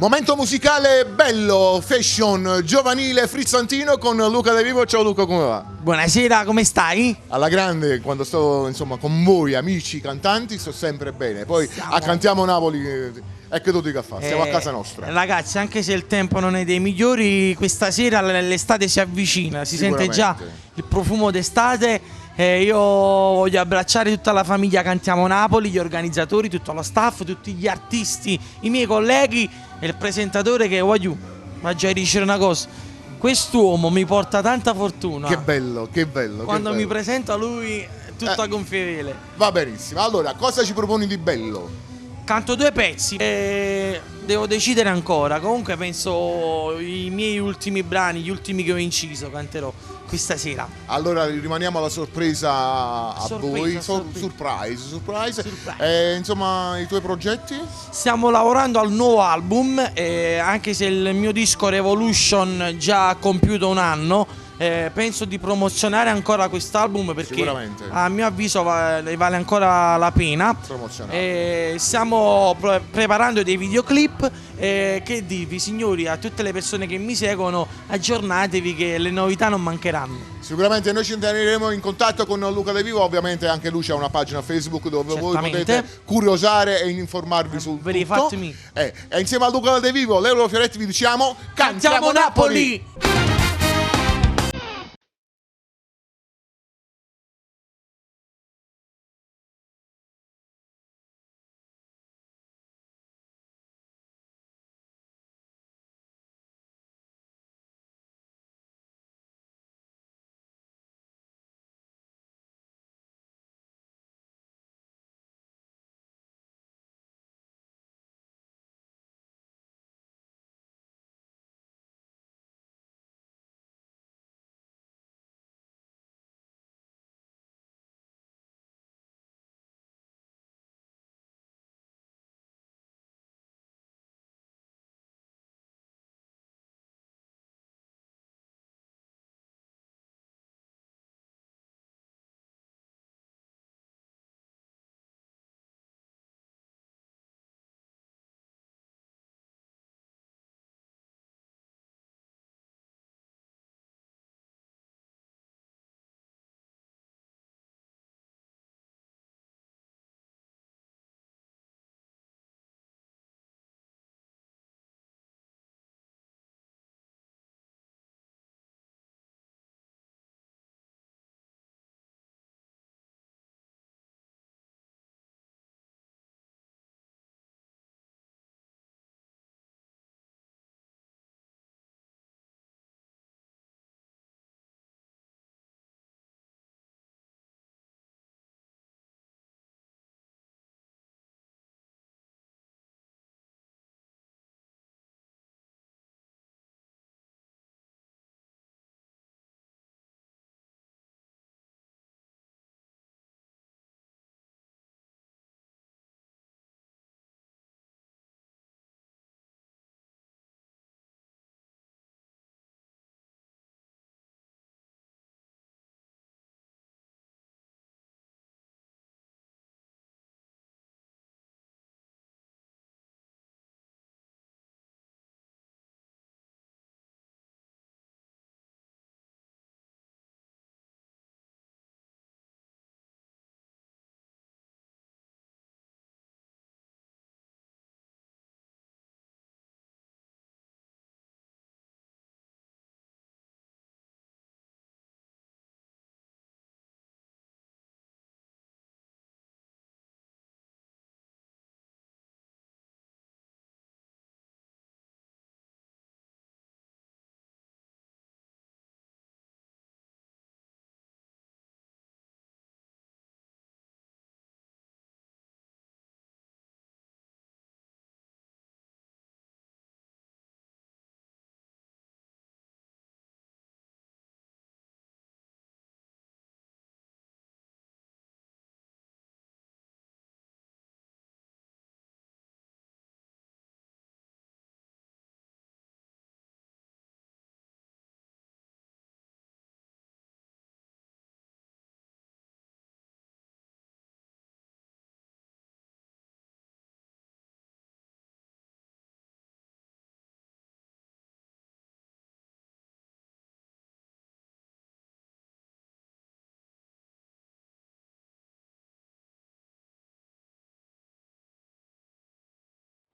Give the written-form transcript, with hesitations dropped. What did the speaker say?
Momento musicale bello, fashion, giovanile, frizzantino con Luca De Vivo. Ciao Luca, come va? Buonasera, come stai? Alla grande, quando sto insomma con voi amici cantanti sto sempre bene. Poi a Cantiamo Napoli, è che tu dica fa, stiamo a casa nostra. Ragazzi, anche se il tempo non è dei migliori, questa sera l'estate si avvicina, si sente già il profumo d'estate. Io voglio abbracciare tutta la famiglia Cantiamo Napoli, gli organizzatori, tutto lo staff, tutti gli artisti, i miei colleghi e il presentatore che voglio già dire una cosa. Quest'uomo mi porta tanta fortuna. Che bello, che bello. Quando che bello. mi presento a lui tutta gonfievole. Va benissimo. Allora, cosa ci proponi di bello? Canto 2 pezzi e devo decidere ancora. Comunque penso i miei ultimi brani, gli ultimi che ho inciso, canterò questa sera. Allora rimaniamo alla sorpresa a voi. Surprise. Insomma, i tuoi progetti? Stiamo lavorando al nuovo album, anche se il mio disco Revolution già ha compiuto un anno. Penso di promozionare ancora quest'album perché a mio avviso vale ancora la pena. Stiamo preparando dei videoclip. Che dirvi, signori, a tutte le persone che mi seguono, aggiornatevi che le novità non mancheranno. Sicuramente noi ci entreremo in contatto con Luca De Vivo. Ovviamente anche lui c'ha una pagina Facebook dove voi potete curiosare e informarvi su tutto. E insieme a Luca De Vivo, Leo Fioretti vi diciamo Cantiamo Napoli!